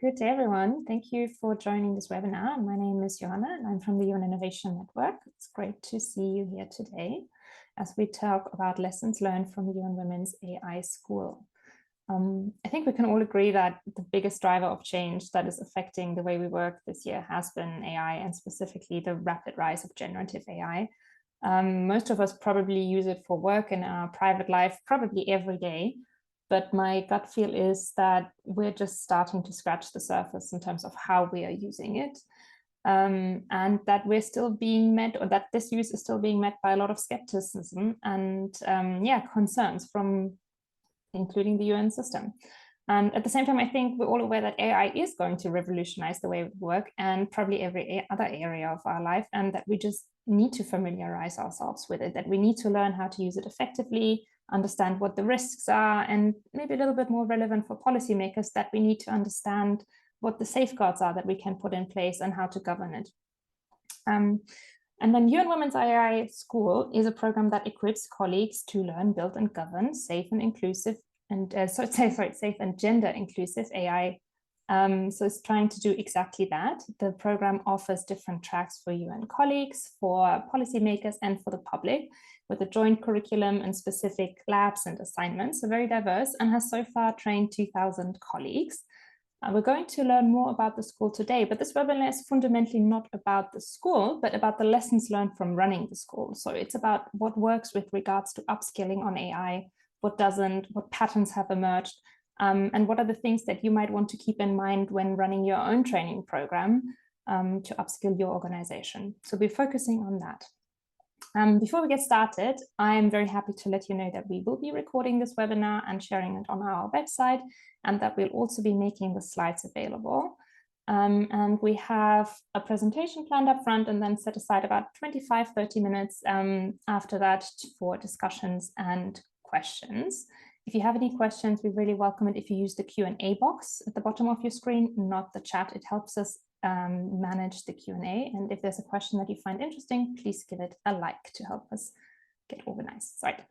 good day, everyone. Thank you for joining this webinar. My name is Johanna and I'm from the UN Innovation Network. It's great to see you here today as we talk about lessons learned from UN Women's AI School. I think we can all agree that the biggest driver of change that is affecting the way we work this year has been AI, and specifically the rapid rise of generative AI. Most of us probably use it for work in our private life, probably every day. But my gut feel is that we're just starting to scratch the surface in terms of how we are using it. And that we're still being met, or that this use is still being met by a lot of skepticism and concerns from including the UN system. And at the same time, I think we're all aware that AI is going to revolutionize the way we work and probably every other area of our life, and that we just need to familiarize ourselves with it, that we need to learn how to use it effectively, understand what the risks are, and maybe a little bit more relevant for policymakers, that we need to understand what the safeguards are that we can put in place and how to govern it. And then UN Women's AI School is a program that equips colleagues to learn, build, and govern safe and inclusive and safe and gender inclusive AI. So it's trying to do exactly that. The program offers different tracks for UN colleagues, for policymakers, and for the public, with a joint curriculum and specific labs and assignments. So very diverse, and has so far trained 2,000 colleagues. We're going to learn more about the school today, but this webinar is fundamentally not about the school, but about the lessons learned from running the school. So it's about what works with regards to upskilling on AI, what doesn't, what patterns have emerged, and what are the things that you might want to keep in mind when running your own training program to upskill your organization. So we're focusing on that. Before we get started, I am very happy to let you know that we will be recording this webinar and sharing it on our website, and that we'll also be making the slides available. And we have a presentation planned up front, and then set aside about 25-30 minutes after that for discussions and questions. If you have any questions, we really welcome it if you use the Q&A box at the bottom of your screen, not the chat. It helps us manage the Q&A. And if there's a question that you find interesting, please give it a like to help us get organized. Right.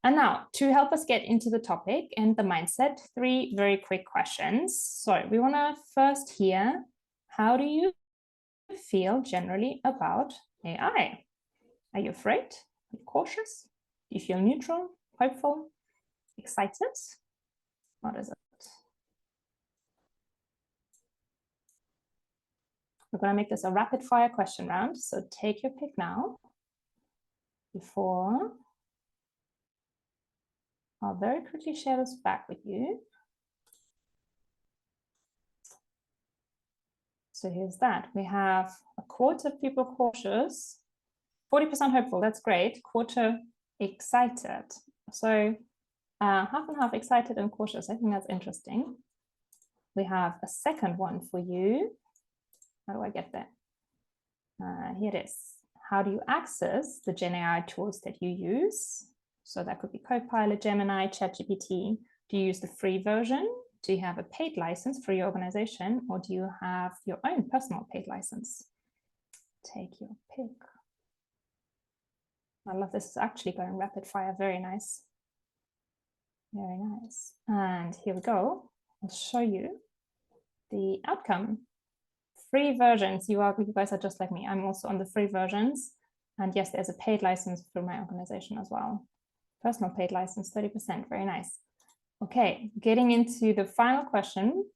And now, to help us get into the topic and the mindset, 3 very quick questions. So we want to first hear, how do you feel generally about AI? Are you afraid? Are you cautious? Do you feel neutral, hopeful, excited? What is it? We're going to make this a rapid fire question round. So take your pick now before I'll very quickly share this back with you. So here's that. We have a quarter of people cautious, 40% hopeful, that's great, quarter excited. So half and half, excited and cautious. I think that's interesting. We have a second one for you. How do I get there? Here it is. How do you access the Gen AI tools that you use? So that could be Copilot, Gemini, ChatGPT. Do you use the free version? Do you have a paid license for your organization? Or do you have your own personal paid license? Take your pick. I love this. It's actually going rapid fire. Very nice. Very nice. And here we go. I'll show you the outcome. Free versions. You guys are just like me. I'm also on the free versions. And yes, there's a paid license for my organization as well. Personal paid license, 30%. Very nice. Okay, getting into the final question.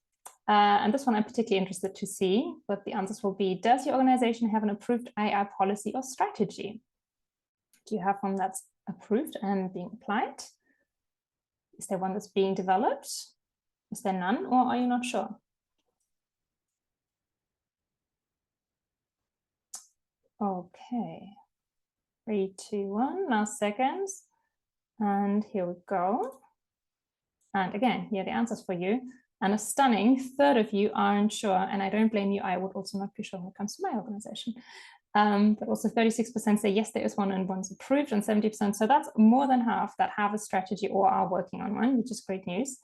And this one I'm particularly interested to see what the answers will be. Does your organization have an approved AI policy or strategy? Do you have one that's approved and being applied? Is there one that's being developed? Is there none, or are you not sure? Okay, 3, 2, 1, last seconds. And here we go. And again, here are the answers for you. And a stunning third of you aren't sure. And I don't blame you. I would also not be sure when it comes to my organization. But also 36% say yes, there is one, and one's approved, and 70%. So that's more than half that have a strategy or are working on one, which is great news.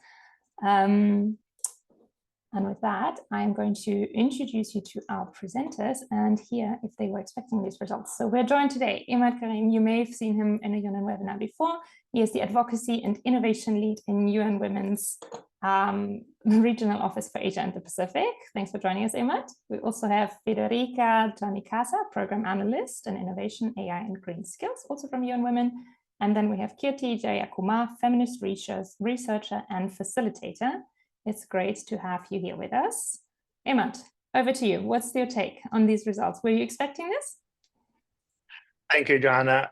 And with that, I'm going to introduce you to our presenters and hear if they were expecting these results. So we're joined today, Imad Karim. You may have seen him in a UN webinar before. He is the Advocacy and Innovation Lead in UN Women's Regional Office for Asia and the Pacific. Thanks for joining us, Emad. We also have Federica Janicasa, Program Analyst in Innovation, AI and Green Skills, also from UN Women. And then we have Kirti Jayakumar, Feminist researcher and facilitator. It's great to have you here with us. Emad, over to you. What's your take on these results? Were you expecting this? Thank you, Johanna.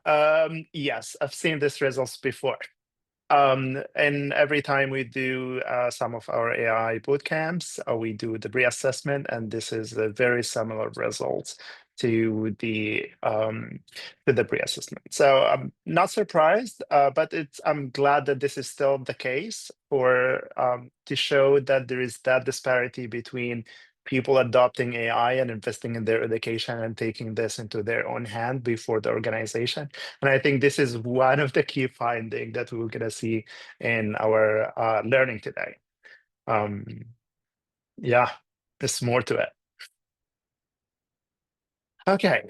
Yes, I've seen these results before. And every time we do some of our AI boot camps, we do the pre-assessment, and this is a very similar results to the pre-assessment. So I'm not surprised, but I'm glad that this is still the case for to show that there is that disparity between people adopting AI and investing in their education and taking this into their own hand before the organization. And I think this is one of the key findings that we're going to see in our learning today. Yeah, there's more to it. Okay.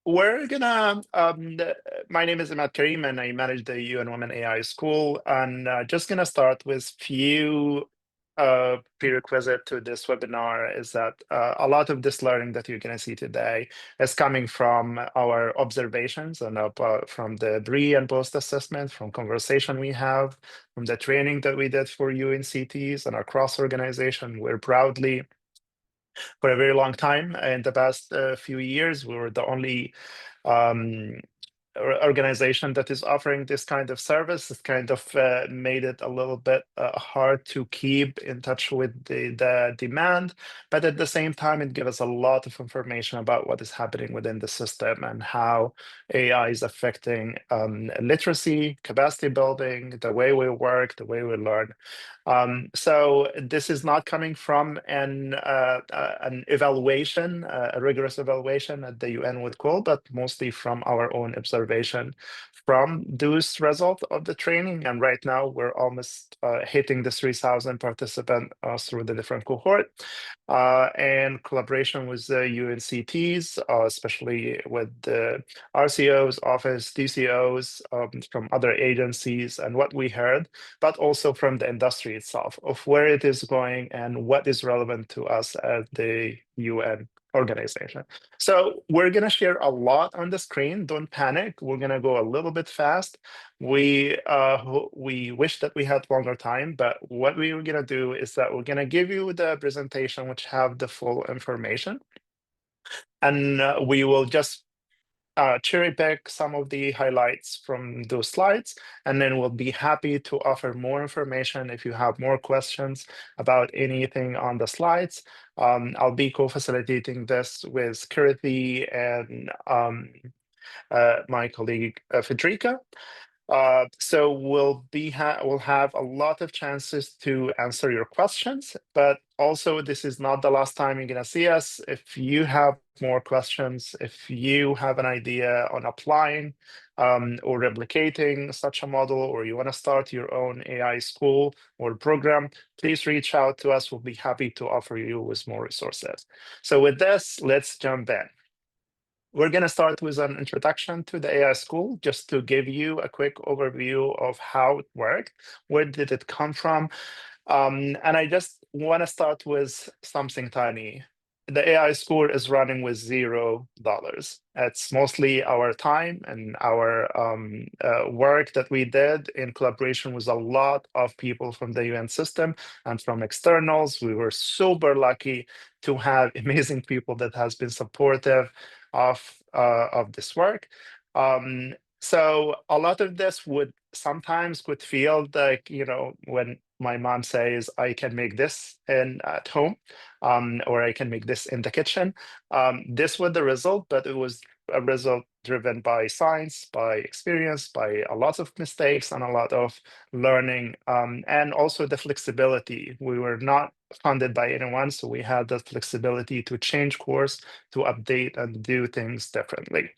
We're gonna, my name is Imad Karim and I manage the UN Women AI School, and just gonna start with few prerequisite to this webinar is that a lot of this learning that you're gonna see today is coming from our observations and from the pre and post assessment, from conversation we have, from the training that we did for UNCTs and our cross organization. We're proudly, for a very long time, in the past few years, we were the only organization that is offering this kind of service. It kind of made it a little bit hard to keep in touch with the demand, but at the same time, it gives us a lot of information about what is happening within the system and how AI is affecting literacy, capacity building, the way we work, the way we learn. So this is not coming from an evaluation, a rigorous evaluation that the UN would call, but mostly from our own observation from those results of the training. And right now we're almost hitting the 3,000 participants through the different cohort, and collaboration with the UNCTs, especially with the RCO's office, DCOs from other agencies, and what we heard, but also from the industry itself of where it is going and what is relevant to us as the UN organization. So we're going to share a lot on the screen. Don't panic. We're going to go a little bit fast. We wish that we had longer time, but what we're going to do is that we're going to give you the presentation which have the full information, and we will just cherry pick some of the highlights from those slides, and then we'll be happy to offer more information if you have more questions about anything on the slides. I'll be co-facilitating this with Kirti and my colleague Federica. So we'll have a lot of chances to answer your questions, but also this is not the last time you're gonna see us. If you have more questions, if you have an idea on applying or replicating such a model, or you want to start your own AI school or program, please reach out to us. We'll be happy to offer you with more resources. So with this, let's jump in. We're going to start with an introduction to the AI school, just to give you a quick overview of how it worked, where did it come from. And I just want to start with something tiny. The AI school is running with $0. It's mostly our time and our work that we did in collaboration with a lot of people from the UN system and from externals. We were super lucky to have amazing people that has been supportive of this work. So a lot of this would sometimes feel like, when my mom says, I can make this at home, or I can make this in the kitchen. This was the result, but it was a result driven by science, by experience, by a lot of mistakes and a lot of learning, and also the flexibility. We were not funded by anyone, so we had the flexibility to change course, to update and do things differently.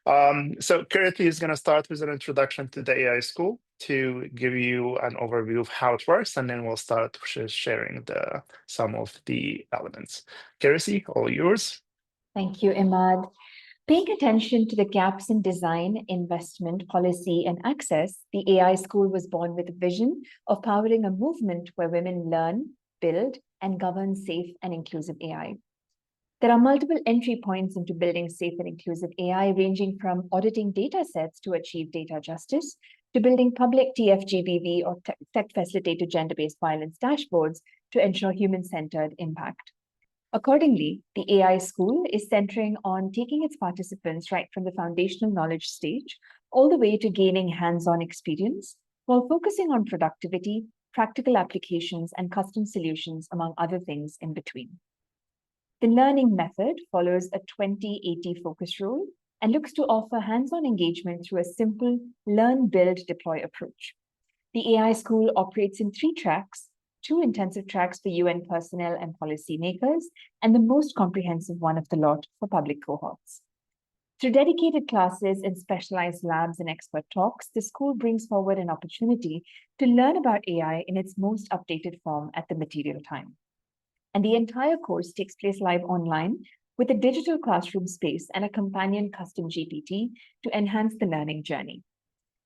So Kirti is going to start with an introduction to the AI school to give you an overview of how it works, and then we'll start sharing some of the elements. Kirti, all yours. Thank you, Imad. Paying attention to the gaps in design, investment, policy, and access, the AI School was born with a vision of powering a movement where women learn, build, and govern safe and inclusive AI. There are multiple entry points into building safe and inclusive AI, ranging from auditing data sets to achieve data justice, to building public TFGBV or tech facilitated gender-based violence dashboards to ensure human-centered impact. Accordingly, the AI School is centering on taking its participants right from the foundational knowledge stage all the way to gaining hands-on experience, while focusing on productivity, practical applications, and custom solutions, among other things in between. The learning method follows a 20-80 focus rule and looks to offer hands-on engagement through a simple learn, build, deploy approach. The AI School operates in 3 tracks: 2 intensive tracks for UN personnel and policymakers, and the most comprehensive one of the lot for public cohorts. Through dedicated classes and specialized labs and expert talks, the school brings forward an opportunity to learn about AI in its most updated form at the material time. And the entire course takes place live online with a digital classroom space and a companion custom GPT to enhance the learning journey.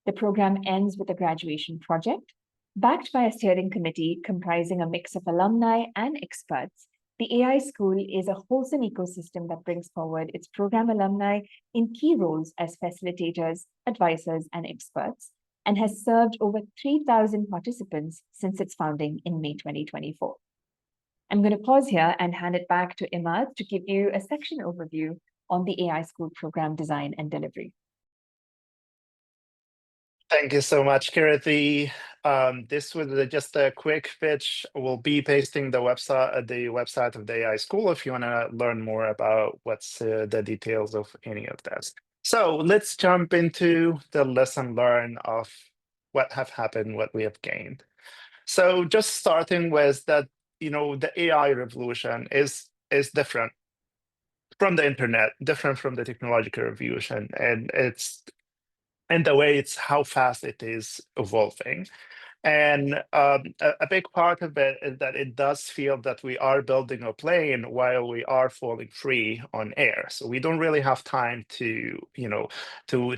The program ends with a graduation project. Backed by a steering committee comprising a mix of alumni and experts, the AI School is a wholesome ecosystem that brings forward its program alumni in key roles as facilitators, advisors, and experts, and has served over 3,000 participants since its founding in May 2024. I'm going to pause here and hand it back to Imad to give you a section overview on the AI School program design and delivery. Thank you so much, Kirti. This was just a quick pitch. We'll be pasting the website of the AI School if you want to learn more about what's the details of any of this. So let's jump into the lesson learned of what have happened, what we have gained. So just starting with that, the AI revolution is different from the internet, different from the technological revolution, and the way it's how fast it is evolving. And a big part of it is that it does feel that we are building a plane while we are falling free on air. So we don't really have time to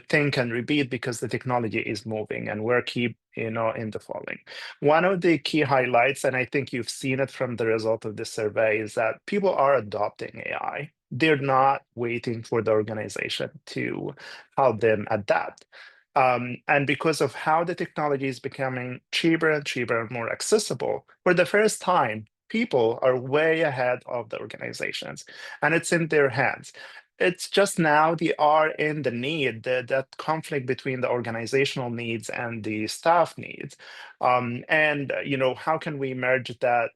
think and repeat because the technology is moving and we're keep in the falling. One of the key highlights, and I think you've seen it from the result of this survey, is that people are adopting AI. They're not waiting for the organization to help them adapt. And because of how the technology is becoming cheaper and cheaper and more accessible, for the first time, people are way ahead of the organizations, and it's in their hands. It's just now they are in the need, that conflict between the organizational needs and the staff needs. How can we merge that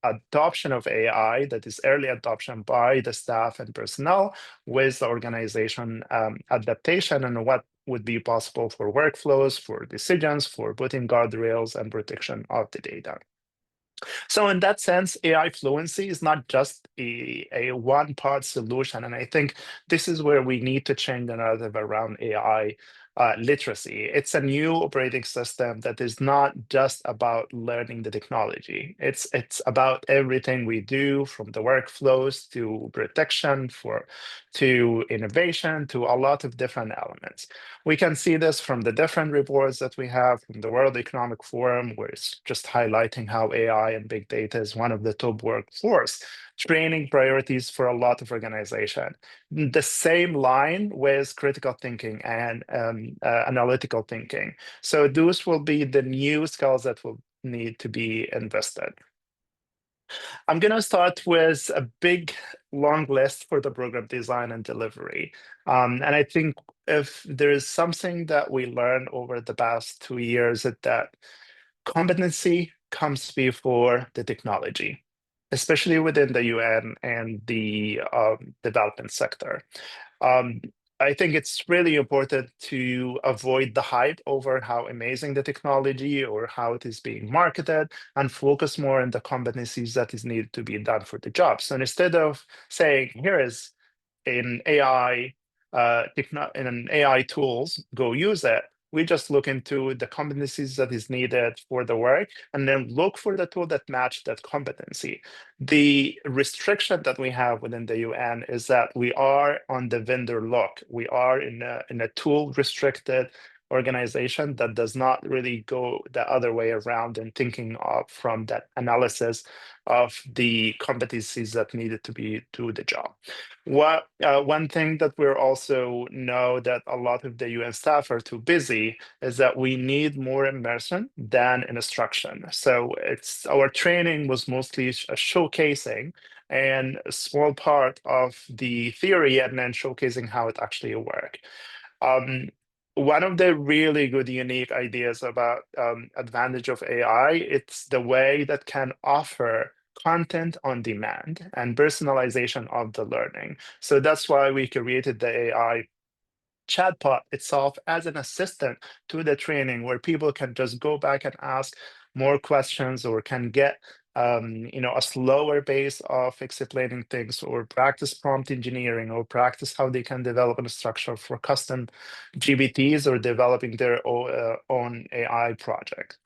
adoption of AI, that is early adoption by the staff and personnel, with the organization adaptation, and what would be possible for workflows, for decisions, for putting guardrails and protection of the data. So in that sense, AI fluency is not just a one-part solution. And I think this is where we need to change the narrative around AI literacy. It's a new operating system that is not just about learning the technology. It's about everything we do, from the workflows to protection, to innovation, to a lot of different elements. We can see this from the different reports that we have from the World Economic Forum, where it's just highlighting how AI and big data is one of the top workforce training priorities for a lot of organizations. The same line with critical thinking and analytical thinking. So those will be the new skills that will need to be invested. I'm going to start with a big, long list for the program design and delivery. And I think if there is something that we learned over the past 2 years, that competency comes before the technology, especially within the UN and the development sector. I think it's really important to avoid the hype over how amazing the technology or how it is being marketed, and focus more on the competencies that is needed to be done for the job. So instead of saying, here is an AI, in an AI tools, go use it, We just look into the competencies that is needed for the work and then look for the tool that match that competency. The restriction that we have within the UN is that we are on the vendor lock. We are in a tool restricted organization that does not really go the other way around and thinking of from that analysis of the competencies that needed to be do the job. One thing that we also know that a lot of the UN staff are too busy is that we need more immersion than instruction. So it's our training was mostly a showcasing and a small part of the theory and then showcasing how it actually works. One of the really good, unique ideas about advantage of AI, it's the way that can offer content on demand and personalization of the learning. So that's why we created the AI chatbot itself as an assistant to the training where people can just go back and ask more questions or can get a slower pace of explaining things or practice prompt engineering or practice how they can develop a structure for custom GPTs or developing their own AI project.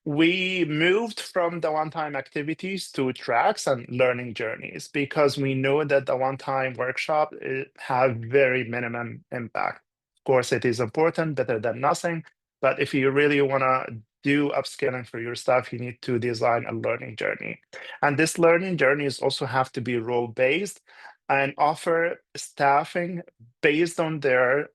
We moved from the one-time activities to tracks and learning journeys because we know that the one-time workshop have very minimum impact. Of course, it is important, better than nothing. But if you really want to do upskilling for your staff, you need to design a learning journey. And this learning journeys also have to be role-based and offer staffing based on their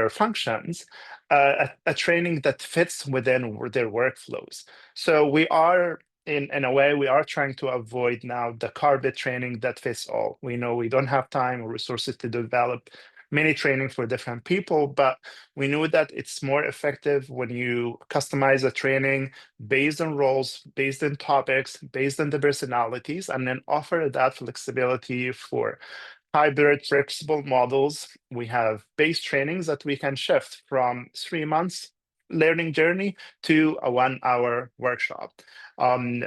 functions, a training that fits within their workflows. So we are, in a way, we are trying to avoid now the carpet training that fits all. We know we don't have time or resources to develop many training for different people, but we know that it's more effective when you customize a training based on roles, based on topics, based on the personalities, and then offer that flexibility for hybrid flexible models. We have base trainings that we can shift from 3 months learning journey to a 1 hour workshop.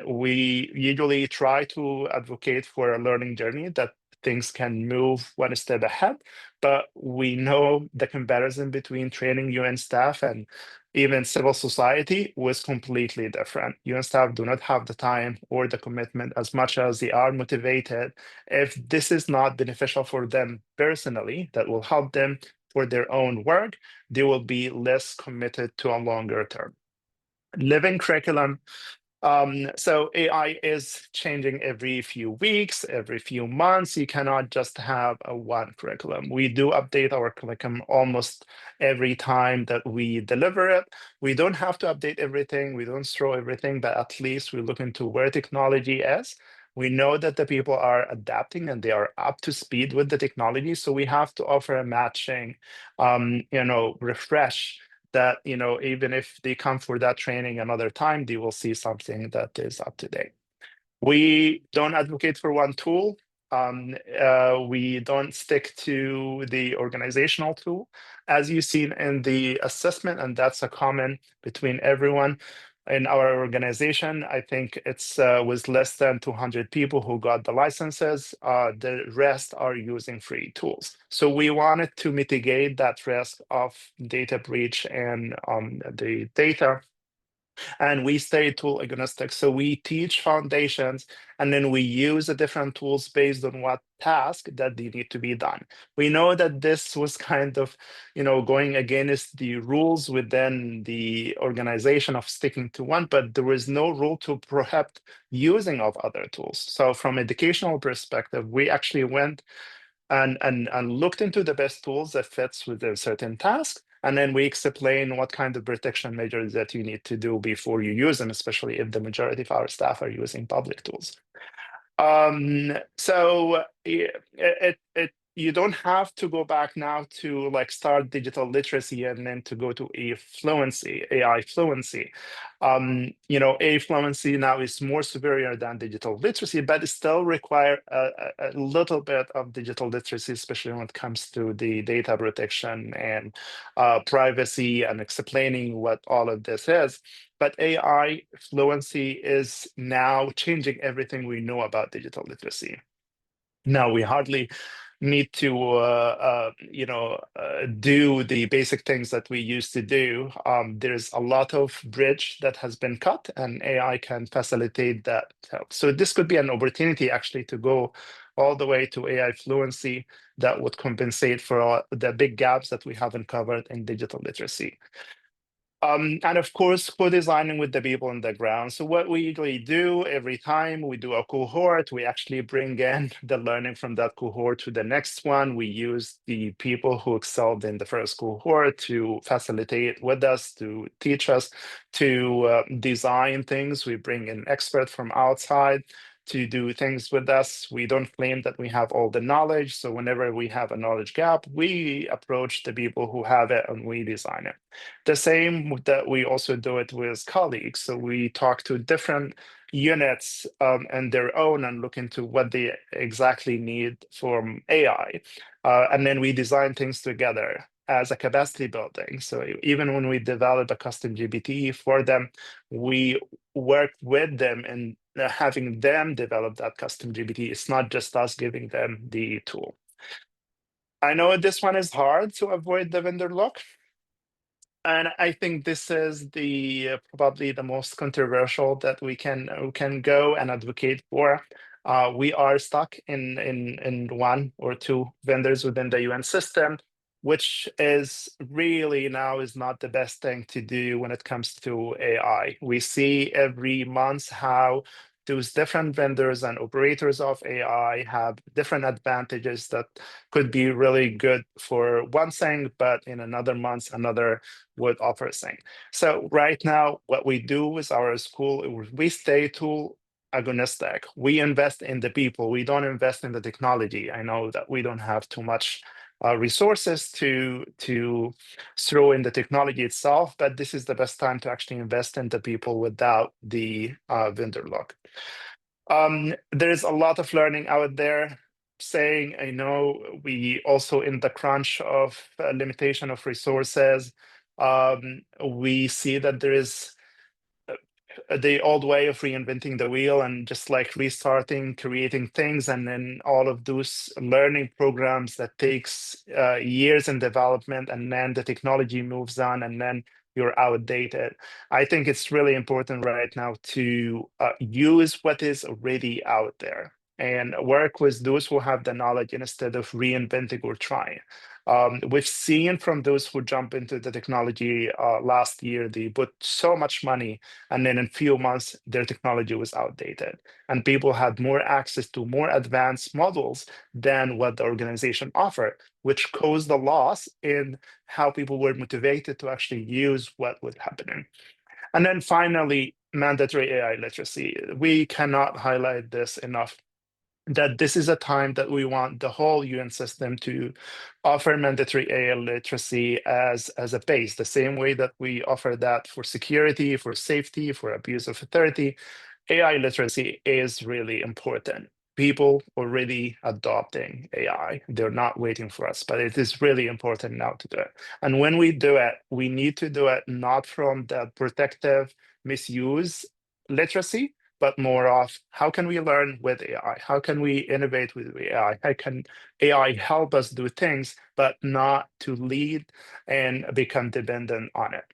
We usually try to advocate for a learning journey that things can move one step ahead, but we know the comparison between training UN staff and even civil society was completely different. UN staff do not have the time or the commitment as much as they are motivated. If this is not beneficial for them personally, that will help them for their own work, they will be less committed to a longer term. Living curriculum. So AI is changing every few weeks, every few months. You cannot just have a one curriculum. We do update our curriculum almost every time that we deliver it. We don't have to update everything. We don't throw everything, but at least we look into where technology is. We know that the people are adapting and they are up to speed with the technology. So we have to offer a matching, refresh that, even if they come for that training another time, they will see something that is up to date. We don't advocate for one tool. We don't stick to the organizational tool, as you've seen in the assessment, and that's a common between everyone in our organization. I think it's was less than 200 people who got the licenses. The rest are using free tools. So we wanted to mitigate that risk of data breach and the data. And we stay tool agnostic. So we teach foundations and then we use the different tools based on what task that they need to be done. We know that this was kind of, going against the rules within the organization of sticking to one, but there was no rule to prohibit using of other tools. So from educational perspective, we actually went and looked into the best tools that fits with a certain task. And then we explain what kind of protection measures that you need to do before you use them, especially if the majority of our staff are using public tools. So you don't have to go back now to start digital literacy and then to go to AI fluency. AI fluency now is more superior than digital literacy, but it still require a little bit of digital literacy, especially when it comes to the data protection and privacy and explaining what all of this is. But AI fluency is now changing everything we know about digital literacy. Now, we hardly need to do the basic things that we used to do. There's a lot of bridge that has been cut, and AI can facilitate that help. So this could be an opportunity actually to go all the way to AI fluency that would compensate for the big gaps that we haven't covered in digital literacy. And of course, co-designing with the people on the ground. So what we usually do every time we do a cohort, we actually bring in the learning from that cohort to the next one. We use the people who excelled in the first cohort to facilitate with us, to teach us, to design things. We bring in experts from outside to do things with us. We don't claim that we have all the knowledge. So whenever we have a knowledge gap, we approach the people who have it and we design it. The same that we also do it with colleagues. So we talk to different units and their own and look into what they exactly need from AI. And then we design things together as a capacity building. So even when we develop a custom GPT for them, we work with them and having them develop that custom GPT. It's not just us giving them the tool. I know this one is hard to avoid the vendor lock. And I think this is the probably the most controversial that we can go and advocate for. We are stuck in one or two vendors within the UN system, which is really now is not the best thing to do when it comes to AI. We see every month how those different vendors and operators of AI have different advantages that could be really good for one thing, but in another month, another would offer a thing. So right now, what we do with our school, we stay tool agonistic. We invest in the people. We don't invest in the technology. I know that we don't have too much resources to throw in the technology itself, but this is the best time to actually invest in the people without the vendor lock. There's a lot of learning out there saying, I know we also in the crunch of limitation of resources, we see that there is the old way of reinventing the wheel and just like restarting, creating things, and then all of those learning programs that takes years in development, and then the technology moves on, and then you're outdated. I think it's really important right now to use what is already out there and work with those who have the knowledge instead of reinventing or trying. We've seen from those who jump into the technology last year, they put so much money, and then in few months, their technology was outdated. And people had more access to more advanced models than what the organization offered, which caused a loss in how people were motivated to actually use what was happening. And then finally, mandatory AI literacy. We cannot highlight this enough, that this is a time that we want the whole UN system to offer mandatory AI literacy as a base, the same way that we offer that for security, for safety, for abuse of authority. AI literacy is really important. People already adopting AI. They're not waiting for us, but it is really important now to do it. And when we do it, we need to do it not from the protective misuse literacy, but more of how can we learn with AI? How can we innovate with AI? How can AI help us do things, but not to lead and become dependent on it?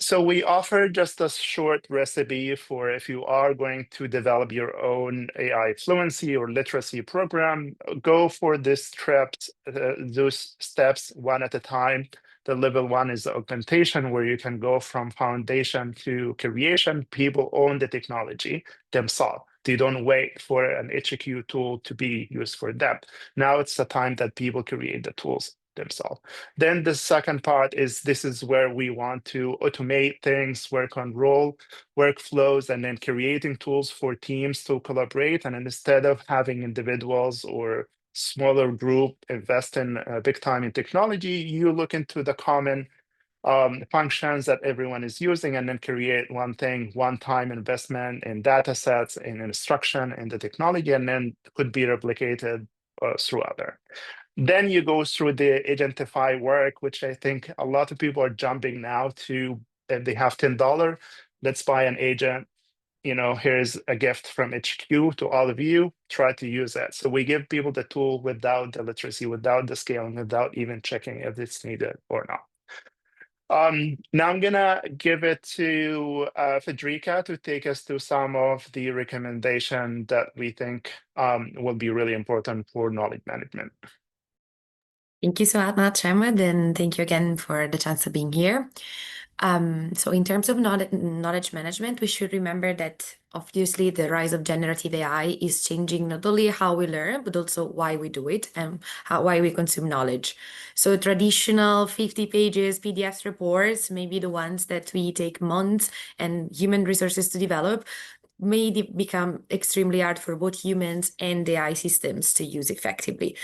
So we offer just a short recipe for if you are going to develop your own AI fluency or literacy program, go for these steps, those steps one at a time. The level one is the augmentation, where you can go from foundation to creation. People own the technology themselves. They don't wait for an HQ tool to be used for them. Now it's the time that people create the tools themselves. Then the second part is this is where we want to automate things, work on role workflows, and then creating tools for teams to collaborate. And instead of having individuals or smaller group invest in big time in technology, you look into the common functions that everyone is using and then create one thing, one time investment in data sets, in instruction, in the technology, and then could be replicated through other. Then you go through the agentify work, which I think a lot of people are jumping now to, if they have $10, let's buy an agent, here's a gift from HQ to all of you, try to use that. So we give people the tool without the literacy, without the scaling, without even checking if it's needed or not. Now I'm gonna give it to Federica to take us through some of the recommendation that we think will be really important for knowledge management. Thank you so much, Ahmed, and thank you again for the chance of being here. So in terms of knowledge management, we should remember that obviously the rise of generative AI is changing not only how we learn, but also why we do it and why we consume knowledge. So traditional 50 pages PDF reports, maybe the ones that we take months and human resources to develop, may become extremely hard for both humans and AI systems to use effectively.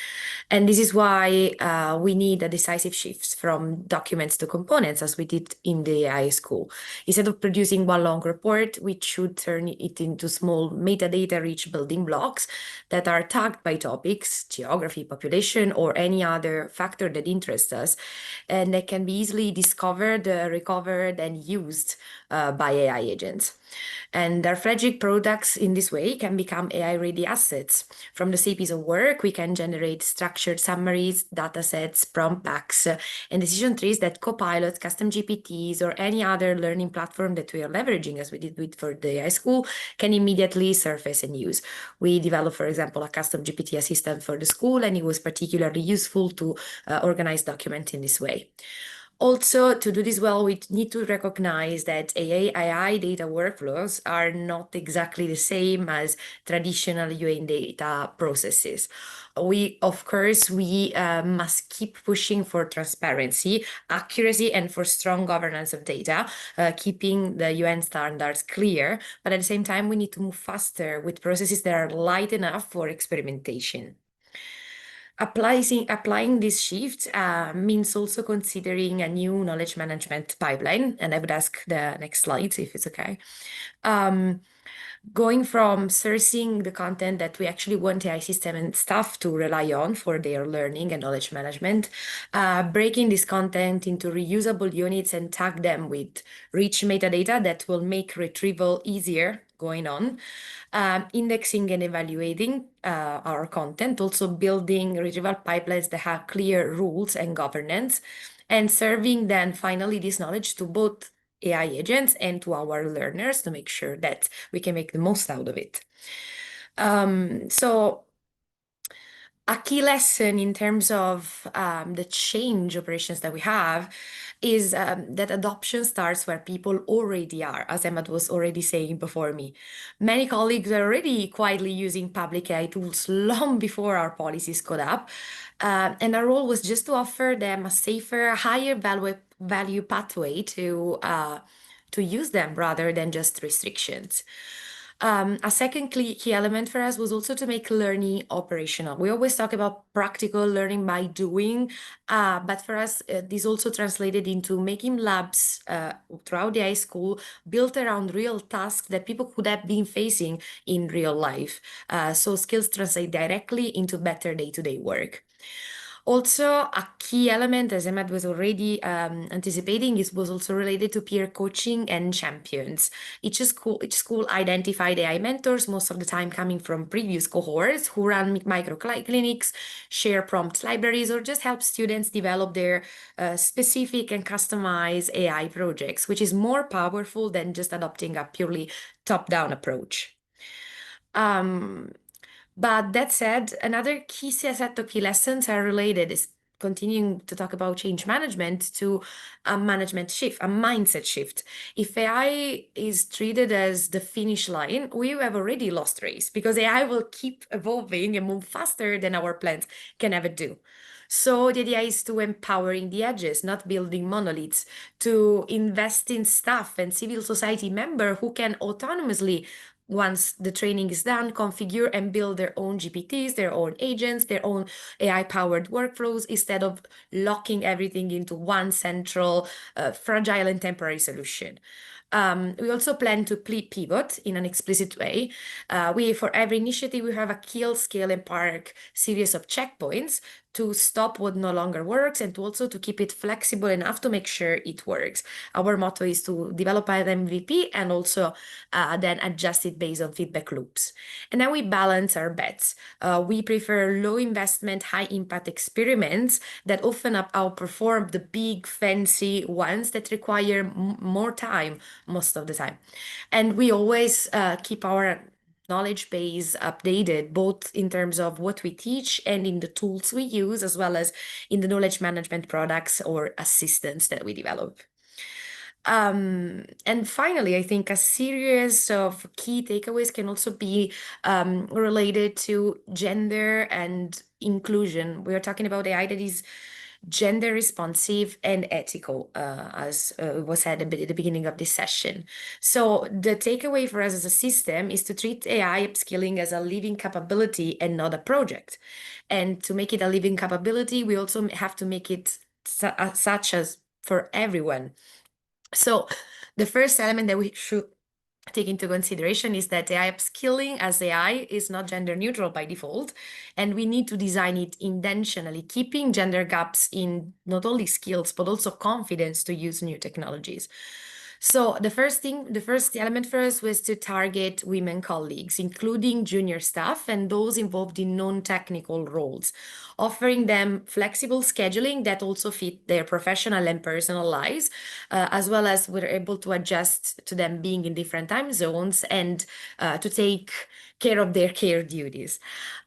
And this is why we need a decisive shift from documents to components, as we did in the AI school. Instead of producing one long report, we should turn it into small metadata-rich building blocks that are tagged by topics, geography, population, or any other factor that interests us, and that can be easily discovered, recovered, and used by AI agents. And our flagship products in this way can become AI-ready assets. From the same piece of work, we can generate structured summaries, data sets, prompt packs, and decision trees that Copilot, custom GPTs, or any other learning platform that we are leveraging, as we did for the AI school, can immediately surface and use. We developed, for example, a custom GPT assistant for the school, and it was particularly useful to organize documents in this way. Also, to do this well, we need to recognize that AI data workflows are not exactly the same as traditional UA data processes. Of course, we must keep pushing for transparency, accuracy, and for strong governance of data, keeping the UN standards clear. But at the same time, we need to move faster with processes that are light enough for experimentation. Applying this shift means also considering a new knowledge management pipeline, and I would ask the next slides if it's okay. Going from sourcing the content that we actually want AI system and staff to rely on for their learning and knowledge management, breaking this content into reusable units and tag them with rich metadata that will make retrieval easier going on. Indexing and evaluating our content, also building retrieval pipelines that have clear rules and governance, and serving then finally this knowledge to both AI agents and to our learners to make sure that we can make the most out of it. So a key lesson in terms of the change operations that we have is that adoption starts where people already are, as Emma was already saying before me. Many colleagues are already quietly using public AI tools long before our policies caught up. And our role was just to offer them a safer, higher value pathway to use them rather than just restrictions. A second key element for us was also to make learning operational. We always talk about practical learning by doing, but for us, this also translated into making labs throughout the high school built around real tasks that people could have been facing in real life. So skills translate directly into better day-to-day work. Also, a key element, as Emad was already anticipating, was also related to peer coaching and champions. Each school identified AI mentors, most of the time coming from previous cohorts, who run micro clinics, share prompt libraries, or just help students develop their specific and customized AI projects, which is more powerful than just adopting a purely top-down approach. But that said, another key set of key lessons are related is continuing to talk about change management to a management shift, a mindset shift. If AI is treated as the finish line, we have already lost race because AI will keep evolving and move faster than our plans can ever do. So the idea is to empowering the edges, not building monoliths, to invest in staff and civil society members who can autonomously, once the training is done, configure and build their own GPTs, their own agents, their own AI-powered workflows, instead of locking everything into one central, fragile and temporary solution. We also plan to pivot in an explicit way. For every initiative, we have a kill, scale, and park series of checkpoints to stop what no longer works and to also to keep it flexible enough to make sure it works. Our motto is to develop an MVP and also then adjust it based on feedback loops. And then we balance our bets. We prefer low investment, high impact experiments that often outperform the big fancy ones that require more time most of the time. And we always keep our knowledge base updated, both in terms of what we teach and in the tools we use, as well as in the knowledge management products or assistants that we develop. And finally, I think a series of key takeaways can also be related to gender and inclusion. We are talking about AI that is gender responsive and ethical, as was said at the beginning of this session. So the takeaway for us as a system is to treat AI upskilling as a living capability and not a project. And to make it a living capability, we also have to make it such as for everyone. So the first element that we should take into consideration is that AI upskilling as AI is not gender neutral by default, and we need to design it intentionally, keeping gender gaps in not only skills, but also confidence to use new technologies. So the first element for us was to target women colleagues, including junior staff and those involved in non-technical roles, offering them flexible scheduling that also fit their professional and personal lives, as well as we're able to adjust to them being in different time zones and to take care of their care duties.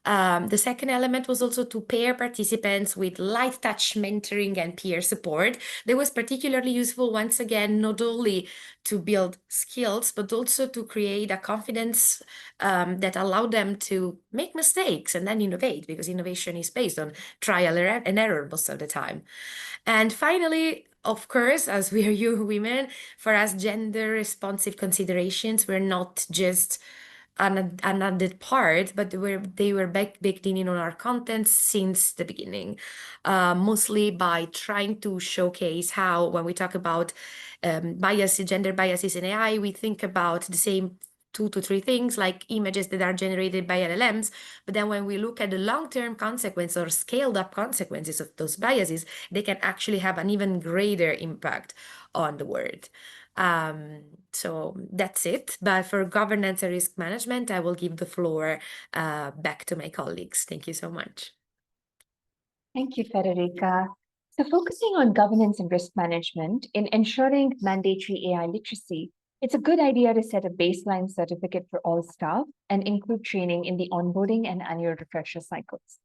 The second element was also to pair participants with light touch mentoring and peer support. That was particularly useful, once again, not only to build skills, but also to create a confidence that allowed them to make mistakes and then innovate, because innovation is based on trial and error most of the time. And finally, of course, as we are young women, for us, gender responsive considerations were not just an added part, but they were baked in on our content since the beginning, mostly by trying to showcase how, when we talk about gender biases in AI, we think about the same 2 to 3 things, like images that are generated by LLMs. But then when we look at the long-term consequences or scaled up consequences of those biases, they can actually have an even greater impact on the world. So that's it. But for governance and risk management, I will give the floor back to my colleagues. Thank you so much. Thank you, Federica. So focusing on governance and risk management in ensuring mandatory AI literacy, it's a good idea to set a baseline certificate for all staff and include training in the onboarding and annual refresher cycles.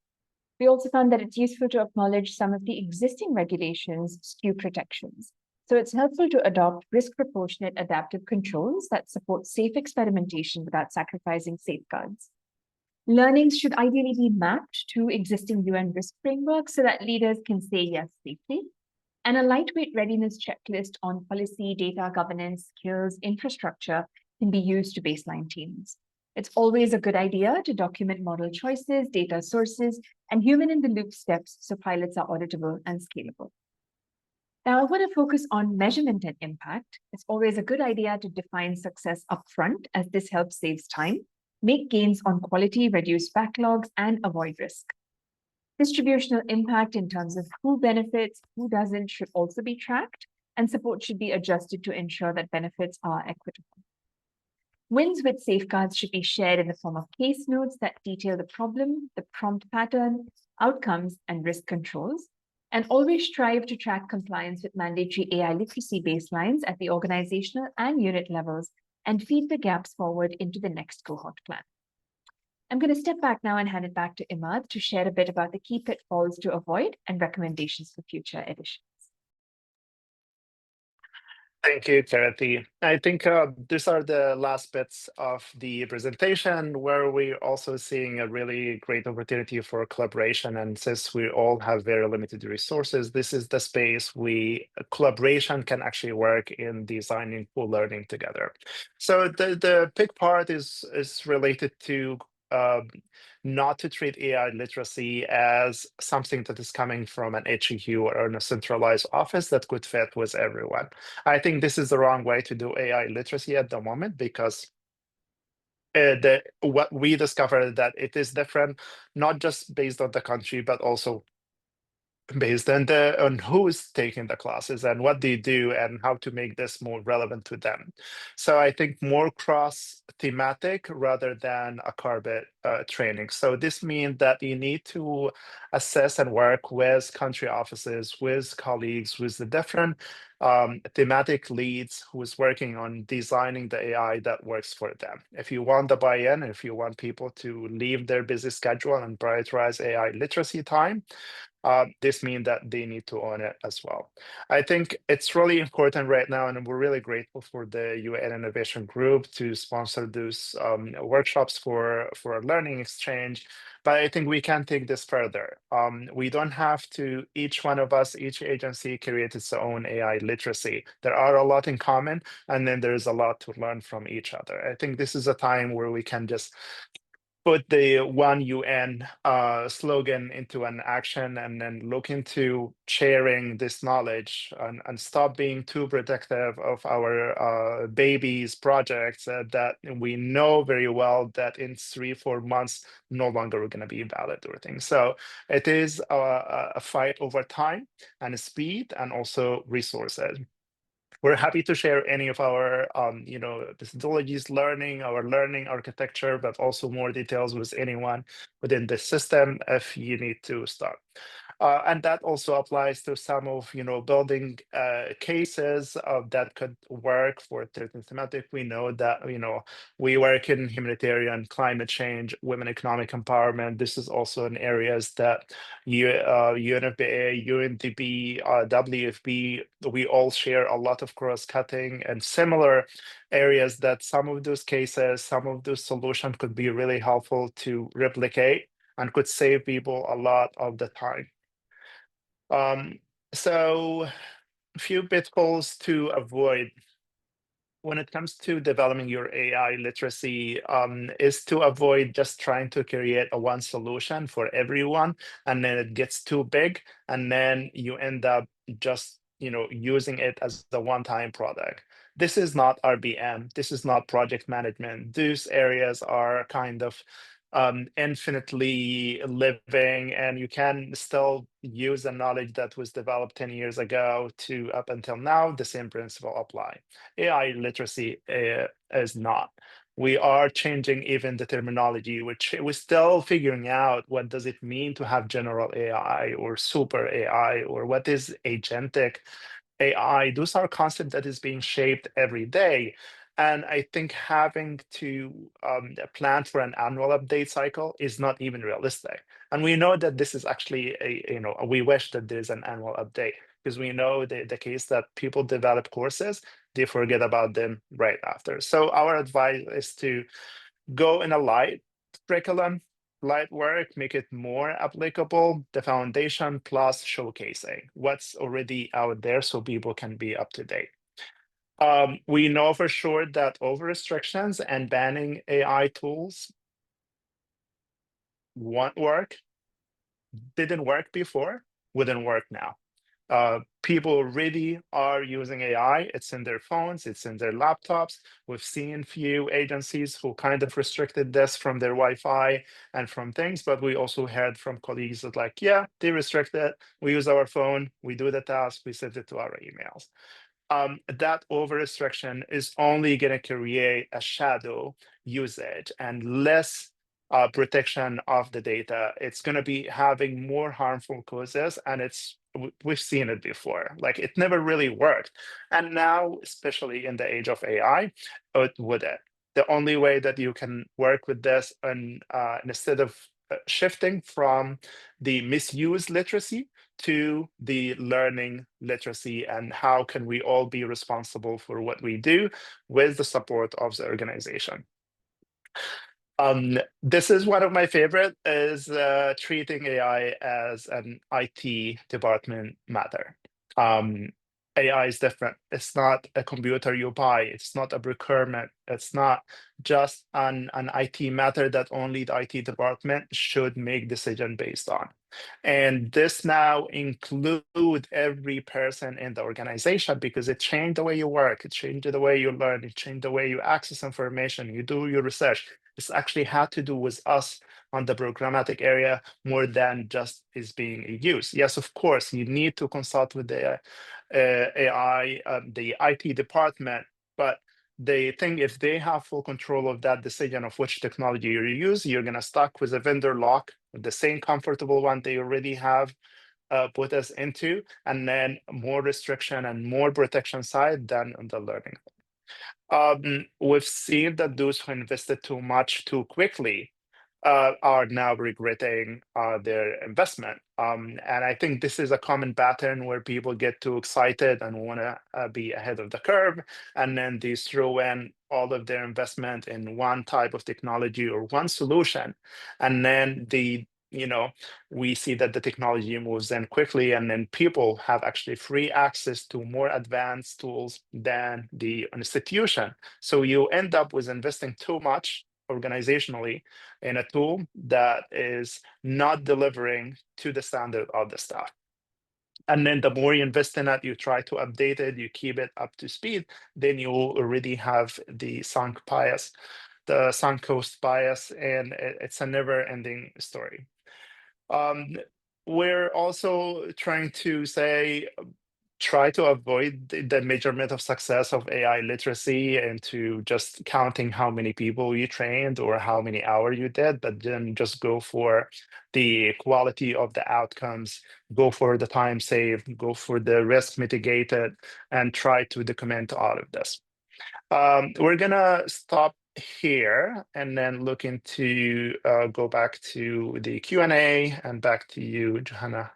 We also found that it's useful to acknowledge some of the existing regulations skew protections. So it's helpful to adopt risk-proportionate adaptive controls that support safe experimentation without sacrificing safeguards. Learnings should ideally be mapped to existing UN risk frameworks so that leaders can say yes safely. And a lightweight readiness checklist on policy, data governance, skills, infrastructure can be used to baseline teams. It's always a good idea to document model choices, data sources, and human-in-the-loop steps so pilots are auditable and scalable. Now, I want to focus on measurement and impact. It's always a good idea to define success upfront, as this helps save time, make gains on quality, reduce backlogs, and avoid risk. Distributional impact in terms of who benefits, who doesn't, should also be tracked, and support should be adjusted to ensure that benefits are equitable. Wins with safeguards should be shared in the form of case notes that detail the problem, the prompt pattern, outcomes, and risk controls, and always strive to track compliance with mandatory AI literacy baselines at the organizational and unit levels and feed the gaps forward into the next cohort plan. I'm going to step back now and hand it back to Imad to share a bit about the key pitfalls to avoid and recommendations for future editions. Thank you, Charity. I think these are the last bits of the presentation, where we're also seeing a really great opportunity for collaboration. And since we all have very limited resources, this is the space collaboration can actually work in designing cool learning together. So the big part is related to not to treat AI literacy as something that is coming from an HQ or in a centralized office that could fit with everyone. I think this is the wrong way to do AI literacy at the moment, because what we discovered that it is different, not just based on the country, but also based on who's taking the classes and what they do and how to make this more relevant to them. So I think more cross-thematic rather than a carpet training. So this means that you need to assess and work with country offices, with colleagues, with the different thematic leads who is working on designing the AI that works for them. If you want the buy-in, if you want people to leave their busy schedule and prioritize AI literacy time, this means that they need to own it as well. I think it's really important right now, and we're really grateful for the UN Innovation Group to sponsor those workshops for a learning exchange. But I think we can take this further. We don't have to, each one of us, each agency create its own AI literacy. There are a lot in common, and then there's a lot to learn from each other. I think this is a time where we can just put the one UN slogan into an action and then look into sharing this knowledge and stop being too protective of our babies projects that we know very well that in 3-4 months no longer are going to be valid or things. So it is a fight over time and speed and also resources. We're happy to share any of our, methodologies, our learning architecture, but also more details with anyone within the system if you need to start. And that also applies to some of, building cases that could work for certain thematic. We know that, we work in humanitarian, climate change, women economic empowerment. This is also in areas that UNFPA, UNDP, WFP, we all share a lot of cross-cutting and similar areas that some of those cases, some of those solutions could be really helpful to replicate and could save people a lot of the time. So a few pitfalls to avoid when it comes to developing your AI literacy is to avoid just trying to create a one solution for everyone, and then it gets too big, and then you end up just using it as the one-time product. This is not RBM. This is not project management. Those areas are kind of infinitely living, and you can still use the knowledge that was developed 10 years ago to up until now. The same principle apply. AI literacy is not. We are changing even the terminology, which we're still figuring out what does it mean to have general AI or super AI, or what is agentic AI. Those are concepts that is being shaped every day. And I think having to plan for an annual update cycle is not even realistic. And we know that this is actually we wish that there's an annual update, because we know the case that people develop courses, they forget about them right after. So our advice is to go in a light curriculum, light work, make it more applicable, the foundation plus showcasing what's already out there so people can be up to date. We know for sure that over restrictions and banning AI tools won't work, didn't work before, wouldn't work now. People really are using AI. It's in their phones, it's in their laptops. We've seen few agencies who kind of restricted this from their Wi-Fi and from things, but we also heard from colleagues that like, yeah, they restrict it. We use our phone, we do the task, we send it to our emails. That over restriction is only going to create a shadow usage and less protection of the data. It's going to be having more harmful causes, and we've seen it before. Like, it never really worked, and now, especially in the age of AI, it wouldn't. The only way that you can work with this, and instead of shifting from the misuse literacy to the learning literacy, and how can we all be responsible for what we do with the support of the organization. This is one of my favorite, is treating AI as an IT department matter. AI is different. It's not a computer you buy. It's not a procurement. It's not just an IT matter that only the IT department should make decision based on. And this now include every person in the organization, because it changed the way you work. It changed the way you learn. It changed the way you access information. You do your research. It's actually had to do with us on the programmatic area more than just is being used. Yes, of course, you need to consult with the AI, the IT department, but they think if they have full control of that decision of which technology you use, you're going to stuck with a vendor lock, with the same comfortable one they already have put us into, and then more restriction and more protection side than on the learning. We've seen that those who invested too much too quickly are now regretting their investment. And I think this is a common pattern where people get too excited and want to be ahead of the curve, and then they throw in all of their investment in one type of technology or one solution, and then we see that the technology moves in quickly, and then people have actually free access to more advanced tools than the institution. So you end up with investing too much organizationally in a tool that is not delivering to the standard of the staff. And then the more you invest in it, you try to update it, you keep it up to speed, then you already have the sunk bias, the sunk cost bias, and it's a never-ending story. We're also trying to try to avoid the measurement of success of AI literacy and to just counting how many people you trained or how many hours you did, but then just go for the quality of the outcomes, go for the time saved, go for the risk mitigated, and try to document all of this. We're gonna stop here and then look into go back to the Q&A and back to you, Johanna,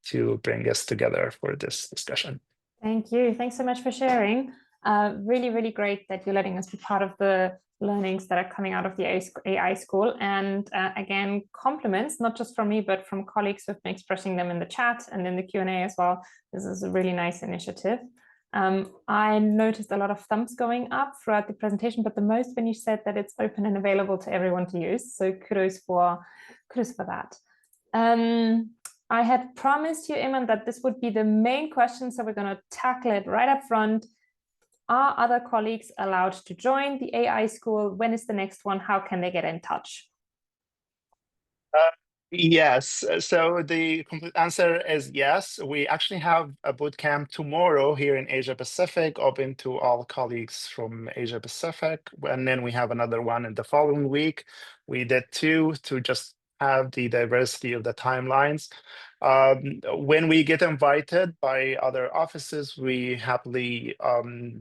to bring us together for this discussion. Thank you. Thanks so much for sharing. Really, really great that you're letting us be part of the learnings that are coming out of the AI school. And again, compliments, not just from me, but from colleagues who've been expressing them in the chat and in the Q&A as well. This is a really nice initiative. I noticed a lot of thumbs going up throughout the presentation, but the most when you said that it's open and available to everyone to use. So kudos for that. I had promised you, Iman, that this would be the main question, so we're going to tackle it right up front. Are other colleagues allowed to join the AI school? When is the next one? How can they get in touch? Yes, so the complete answer is yes. We actually have a bootcamp tomorrow here in Asia Pacific, open to all colleagues from Asia Pacific. And then we have another one in the following week. We did two to just have the diversity of the timelines. When we get invited by other offices, we happily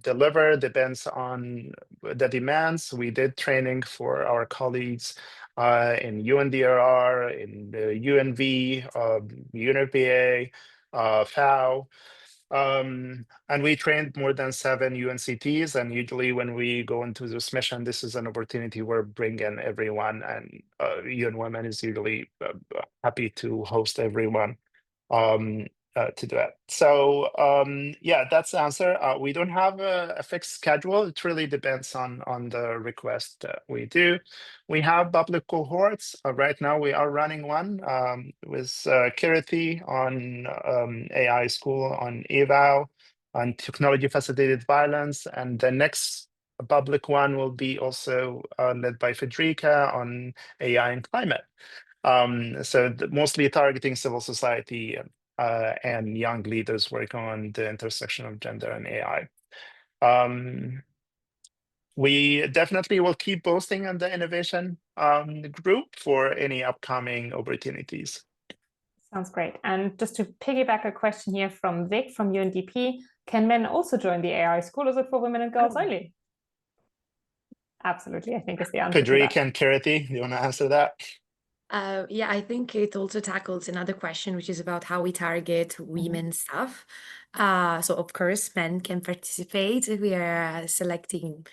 deliver, depends on the demands. We did training for our colleagues in UNDRR, in the UNV, UNRPA, FAO. And we trained more than 7 UNCTs. And usually when we go into this mission, this is an opportunity where bringing everyone, and UN Women is usually happy to host everyone to do it. So yeah, that's the answer. We don't have a fixed schedule. It really depends on the request that we do. We have public cohorts. Right now we are running one with Kiriti on AI school, on eval, on technology facilitated violence, and the next public one will be also led by Federica on AI and climate. So mostly targeting civil society and young leaders working on the intersection of gender and AI. We definitely will keep posting on the innovation group for any upcoming opportunities. Sounds great. And just to piggyback a question here from Vic from UNDP, can men also join the AI school? Is it for women and girls only? Absolutely, I think is the answer. Federica and Kiriti, you want to answer that? Yeah, I think it also tackles another question, which is about how we target women staff. So of course, men can participate. We are selecting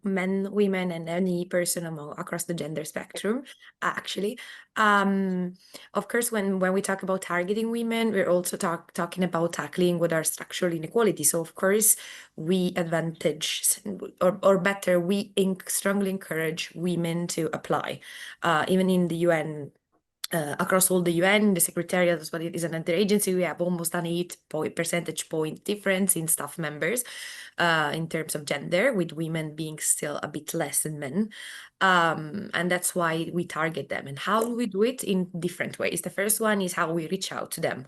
men, women, and any person across the gender spectrum, actually. Of course, when we talk about targeting women, we're also talking about tackling what are structural inequalities. So of course, we advantage, or better, we strongly encourage women to apply. Even in the UN across all the UN, the Secretariat, as well, it is another agency, we have almost an 8 percentage point difference in staff members in terms of gender, with women being still a bit less than men. And that's why we target them. And how do we do it? In different ways. The first one is how we reach out to them,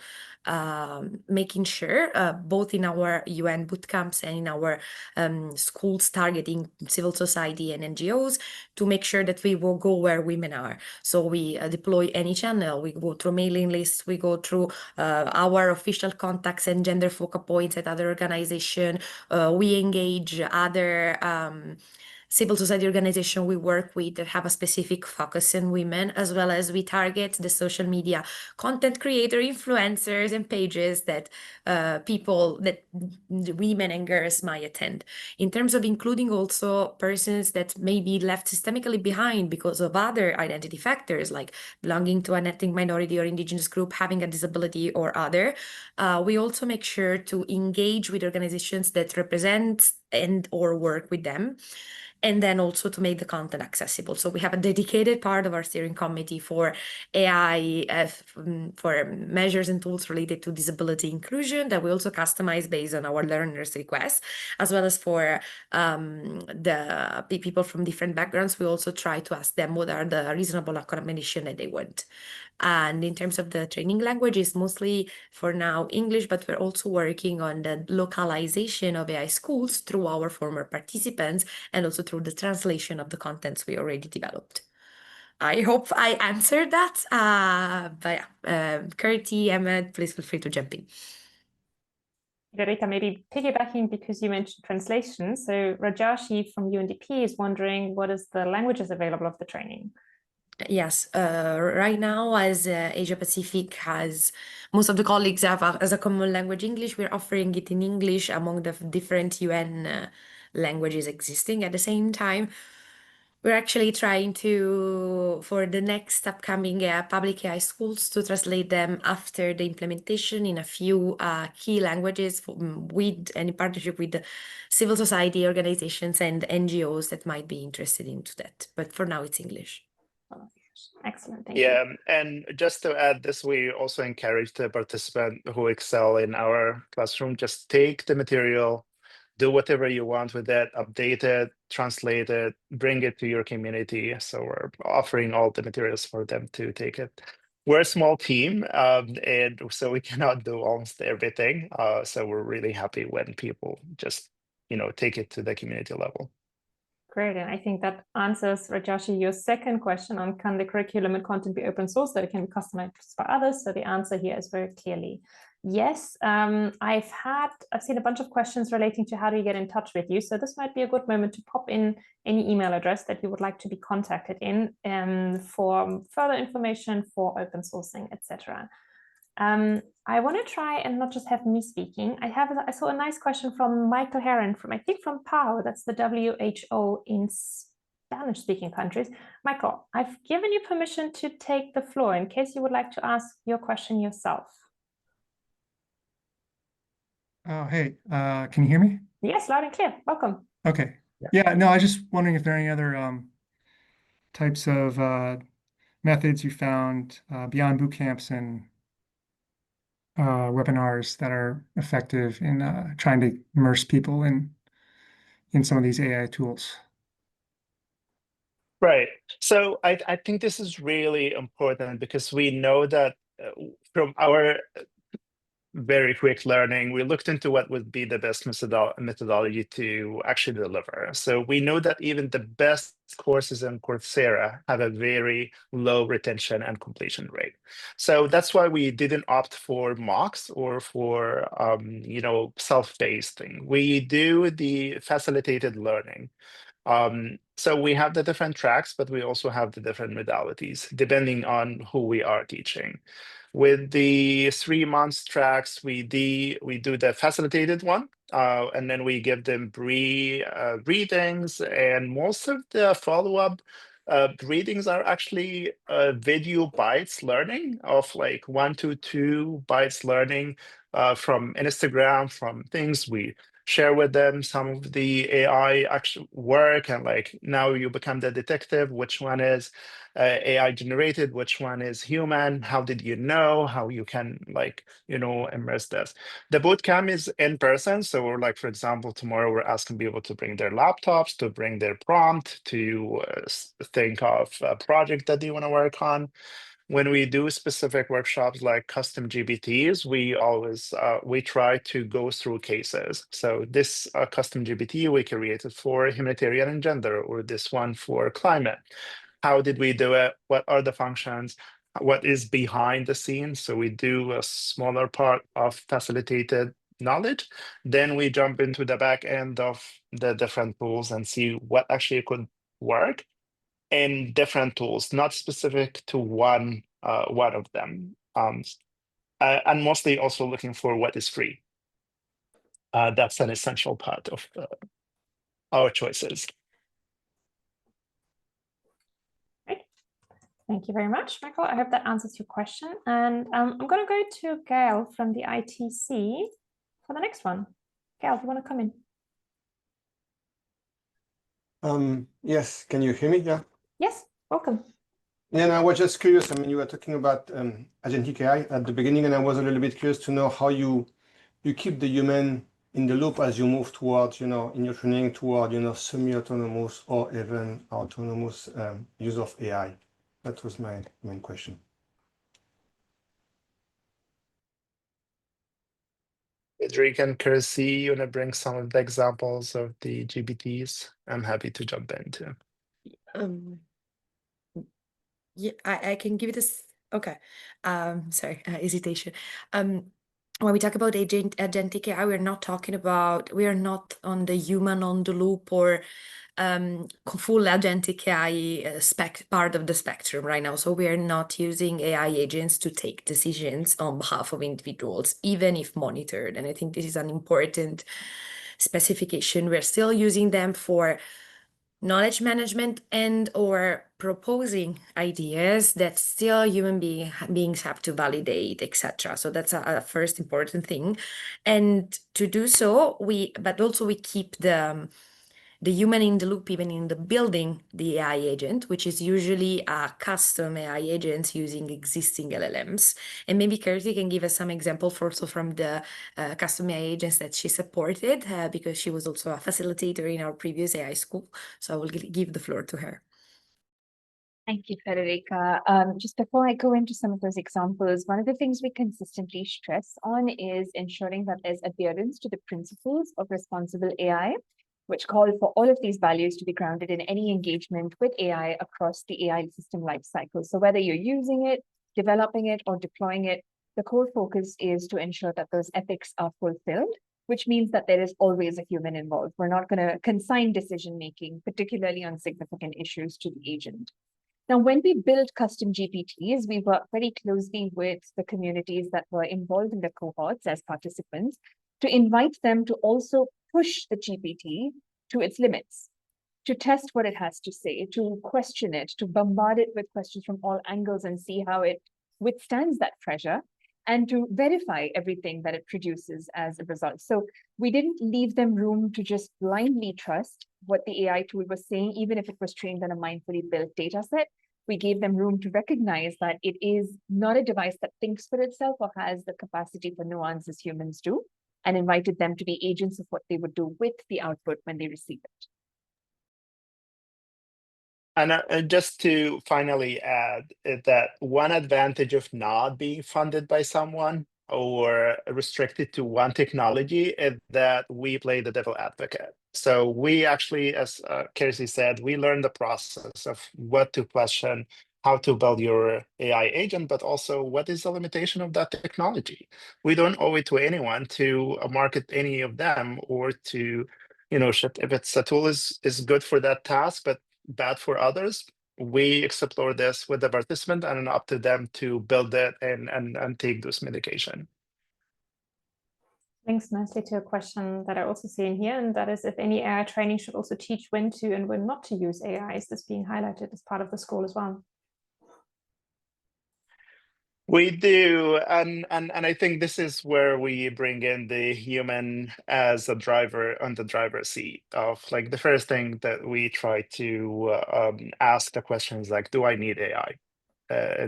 making sure both in our UN bootcamps and in our schools targeting civil society and NGOs to make sure that we will go where women are. So we deploy any channel, we go through mailing lists, we go through our official contacts and gender focal points at other organizations. We engage other civil society organization we work with that have a specific focus on women, as well as we target the social media content creator, influencers, and pages that people, that women and girls might attend. In terms of including also persons that may be left systemically behind because of other identity factors, like belonging to an ethnic minority or indigenous group, having a disability or other, we also make sure to engage with organizations that represent and or work with them, and then also to make the content accessible. So we have a dedicated part of our steering committee for AI, for measures and tools related to disability inclusion that we also customize based on our learners' requests, as well as for the people from different backgrounds. We also try to ask them what are the reasonable accommodation that they want. And in terms of the training language, is mostly for now English, but we're also working on the localization of AI schools through our former participants and also through the translation of the contents we already developed. I hope I answered that. But yeah, Kurti, Ahmed, please feel free to jump in. Rita, maybe piggybacking because you mentioned translation. So Rajashi from UNDP is wondering what is the languages available of the training? Yes, right now, as Asia Pacific has, most of the colleagues have as a common language English, we're offering it in English among the different UN languages existing. At the same time, we're actually trying to, for the next upcoming public AI schools, to translate them after the implementation in a few key languages with any partnership with the civil society organizations and NGOs that might be interested into that. But for now, it's English. Excellent, thank you. Yeah, and just to add this, we also encourage the participant who excel in our classroom, just take the material, do whatever you want with it, update it, translate it, bring it to your community. So we're offering all the materials for them to take it. We're a small team, and so we cannot do almost everything. So we're really happy when people just, take it to the community level. Great, and I think that answers, Rajashi, your second question on can the curriculum and content be open source that it can be customized by others? So the answer here is very clearly yes. I've seen a bunch of questions relating to how do you get in touch with you. So this might be a good moment to pop in any email address that you would like to be contacted in for further information for open sourcing, etc. I want to try and not just have me speaking. I saw a nice question from Michael Heron from, I think, from PAO, that's the WHO in Spanish-speaking countries. Michael, I've given you permission to take the floor in case you would like to ask your question yourself. Oh, hey, can you hear me? Yes, loud and clear. Welcome. Okay. Yeah, no, I was just wondering if there are any other types of methods you found beyond boot camps and webinars that are effective in trying to immerse people in some of these AI tools. Right. So I think this is really important because we know that from our very quick learning, we looked into what would be the best methodology to actually deliver. So we know that even the best courses in Coursera have a very low retention and completion rate. So that's why we didn't opt for mocks or for self-paced thing. We do the facilitated learning. So we have the different tracks, but we also have the different modalities depending on who we are teaching. With the 3 months tracks, we do the facilitated one, and then we give them readings, and most of the follow-up readings are actually video bites learning of like 1 to 2 bites learning from Instagram, from things we share with them some of the AI actual work, and like now you become the detective, which one is AI generated, which one is human, how did you know, how you can like, immerse this. The bootcamp is in person, so we're like, for example, tomorrow we're asking people to bring their laptops, to bring their prompt, to think of a project that they want to work on. When we do specific workshops like custom GPTs, we always we try to go through cases. So this custom GPT we created for humanitarian and gender, or this one for climate. How did we do it? What are the functions? What is behind the scenes? So we do a smaller part of facilitated knowledge. Then we jump into the back end of the different tools and see what actually could work in different tools, not specific to one of them. And mostly also looking for what is free. That's an essential part of our choices. Great. Thank you very much, Michael. I hope that answers your question. And I'm going to go to Gail from the ITC for the next one. Gail, you want to come in? Yes, can you hear me? Yeah. Yes, welcome. Yeah, and I was just curious. I mean, you were talking about agentic AI at the beginning, and I was a little bit curious to know how you keep the human in the loop as you move towards, in your training toward, semi-autonomous or even autonomous use of AI. That was my main question. Frederic and Kirsty, you want to bring some of the examples of the GPTs? I'm happy to jump into. Yeah, I can give this. Okay. Sorry, hesitation. When we talk about agentic AI, we are not on the human on the loop or full agentic AI part of the spectrum right now. So we are not using AI agents to take decisions on behalf of individuals, even if monitored. And I think this is an important specification. We're still using them for knowledge management and or proposing ideas that still human beings have to validate, etc. So that's a first important thing. And to do so, but also we keep the human in the loop, even in the building the AI agent, which is usually a custom AI agent using existing LLMs. And maybe Kirsty can give us some examples also from the custom AI agents that she supported, because she was also a facilitator in our previous AI school. So I will give the floor to her. Thank you, Federica. Just before I go into some of those examples, one of the things we consistently stress on is ensuring that there's adherence to the principles of responsible AI, which call for all of these values to be grounded in any engagement with AI across the AI system lifecycle. So whether you're using it, developing it, or deploying it, the core focus is to ensure that those ethics are fulfilled, which means that there is always a human involved. We're not going to consign decision-making, particularly on significant issues, to the agent. Now, when we build custom GPTs, we work very closely with the communities that were involved in the cohorts as participants to invite them to also push the GPT to its limits, to test what it has to say, to question it, to bombard it with questions from all angles and see how it withstands that pressure, and to verify everything that it produces as a result. So we didn't leave them room to just blindly trust what the AI tool was saying, even if it was trained on a mindfully built data set. We gave them room to recognize that it is not a device that thinks for itself or has the capacity for nuance as humans do, and invited them to be agents of what they would do with the output when they receive it. And just to finally add that one advantage of not being funded by someone or restricted to one technology is that we play the devil advocate. So we actually, as Kirsty said, we learn the process of what to question, how to build your AI agent, but also what is the limitation of that technology. We don't owe it to anyone to market any of them or to, ship. If it's a tool is good for that task, but bad for others, we explore this with the participant and up to them to build it and take this medication. Links nicely to a question that I also see in here, and that is if any AI training should also teach when to and when not to use AI. Is this being highlighted as part of the school as well? We do, and I think this is where we bring in the human as a driver on the driver's seat of like the first thing that we try to ask the questions like, do I need AI?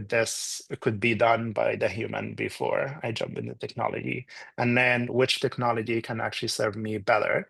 This could be done by the human before I jump into technology, and then which technology can actually serve me better.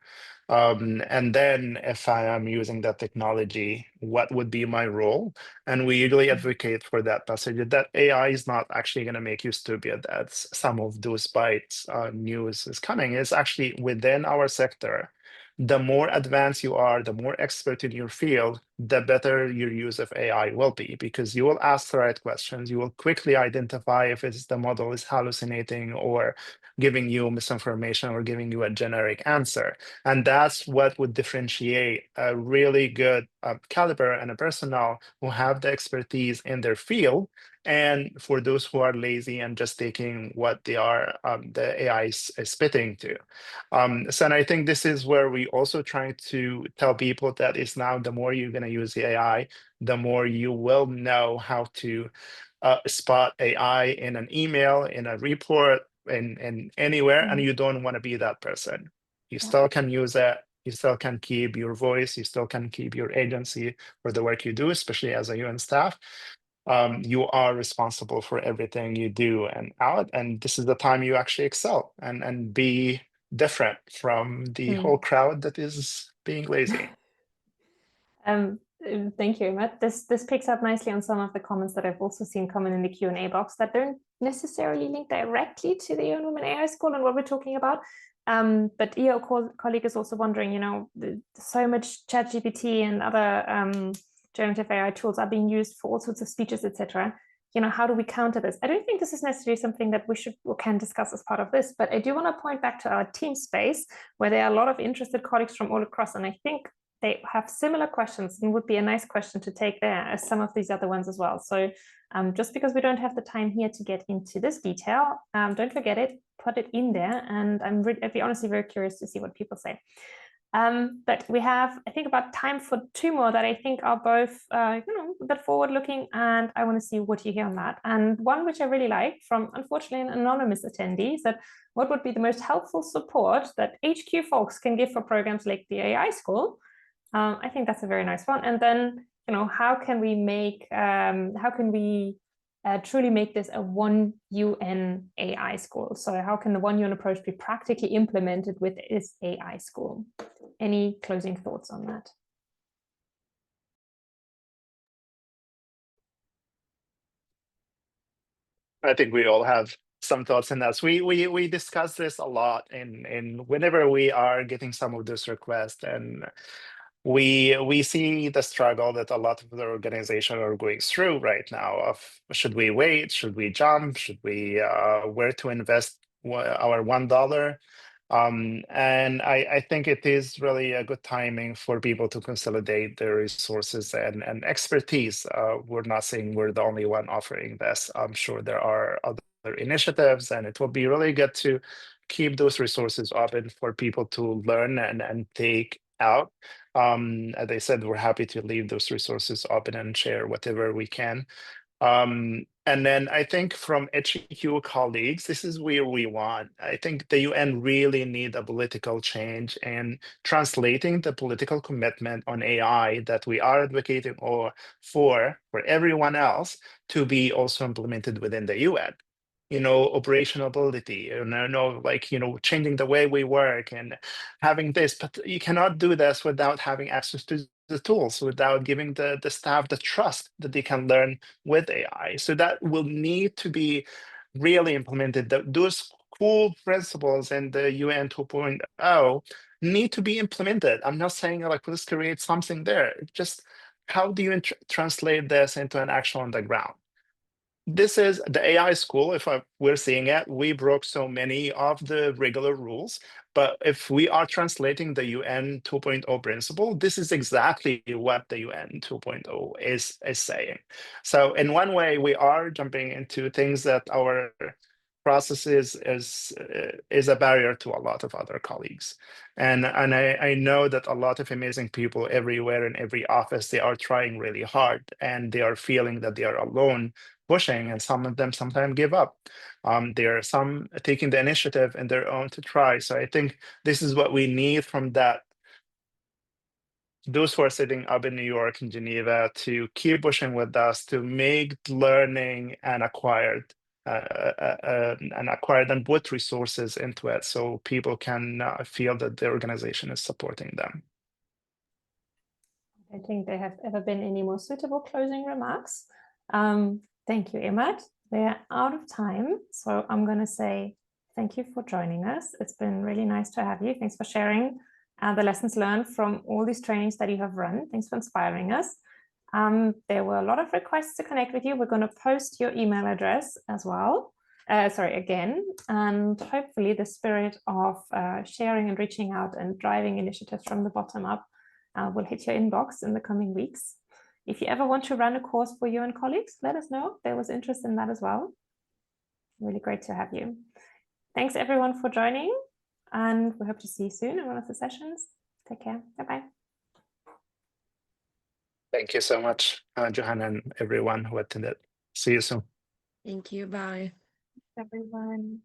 And then if I am using that technology, what would be my role? And we usually advocate for that passage that AI is not actually going to make you stupid, as some of those bites news is coming. It's actually within our sector. The more advanced you are, the more expert in your field, the better your use of AI will be, because you will ask the right questions. You will quickly identify if it's the model is hallucinating or giving you misinformation or giving you a generic answer. And that's what would differentiate a really good caliber and a personnel who have the expertise in their field. And for those who are lazy and just taking what they are, the AI is spitting to. So and I think this is where we also try to tell people that it's now the more you're going to use the AI, the more you will know how to spot AI in an email, in a report, in anywhere, and you don't want to be that person. You still can use it. You still can keep your voice. You still can keep your agency for the work you do, especially as a UN staff. You are responsible for everything you do and out, and this is the time you actually excel and be different from the whole crowd that is being lazy. Thank you, Matt. This picks up nicely on some of the comments that I've also seen come in the Q&A box that don't necessarily link directly to the UN Women AI School and what we're talking about. But EO colleague is also wondering, you know, so much ChatGPT and other generative AI tools are being used for all sorts of speeches, etc. You know, how do we counter this? I don't think this is necessarily something that we should or can discuss as part of this, but I do want to point back to our team space where there are a lot of interested colleagues from all across, and I think they have similar questions and would be a nice question to take there as some of these other ones as well. So just because we don't have the time here to get into this detail, don't forget it, put it in there, and I'd be honestly very curious to see what people say. But we have, I think, about time for two more that I think are both, a bit forward-looking, and I want to see what you hear on that. And one which I really like from, unfortunately, an anonymous attendee is that what would be the most helpful support that HQ folks can give for programs like the AI School? I think that's a very nice one. And then, how can we make, truly make this a one UN AI school? So how can the one UN approach be practically implemented with this AI school? Any closing thoughts on that? I think we all have some thoughts in that. We discuss this a lot in whenever we are getting some of this request, and we see the struggle that a lot of the organizations are going through right now of should we wait, should we jump, should we where to invest our $1. And I think it is really a good timing for people to consolidate their resources and expertise. We're not saying we're the only one offering this. I'm sure there are other initiatives, and it will be really good to keep those resources open for people to learn and take out. As I said, we're happy to leave those resources open and share whatever we can. And then I think from HEQ colleagues, this is where we want. I think the UN really need a political change and translating the political commitment on AI that we are advocating for everyone else to be also implemented within the UN. Operational ability, changing the way we work and having this, but you cannot do this without having access to the tools, without giving the staff the trust that they can learn with AI. So that will need to be really implemented. Those cool principles in the UN 2.0 need to be implemented. I'm not saying like let's create something there. Just how do you translate this into an action on the ground? This is the AI school. If we're seeing it, we broke so many of the regular rules. But if we are translating the UN 2.0 principle, this is exactly what the UN 2.0 is saying. So in one way, we are jumping into things that our processes is a barrier to a lot of other colleagues. And I know that a lot of amazing people everywhere in every office, they are trying really hard and they are feeling that they are alone pushing, and some of them sometimes give up. There are some taking the initiative in their own to try. So I think this is what we need from those who are sitting up in New York and Geneva to keep pushing with us to make learning and acquired and put resources into it so people can feel that the organization is supporting them. I don't think there have ever been any more suitable closing remarks. Thank you, Emad. We're out of time, so I'm going to say thank you for joining us. It's been really nice to have you. Thanks for sharing the lessons learned from all these trainings that you have run. Thanks for inspiring us. There were a lot of requests to connect with you. We're going to post your email address as well. Again, and hopefully the spirit of sharing and reaching out and driving initiatives from the bottom up will hit your inbox in the coming weeks. If you ever want to run a course for you and colleagues, let us know. There was interest in that as well. Really great to have you. Thanks everyone for joining, and we hope to see you soon in one of the sessions. Take care. Bye-bye. Thank you so much, Johanna, and everyone who attended. See you soon. Thank you. Bye. Everyone.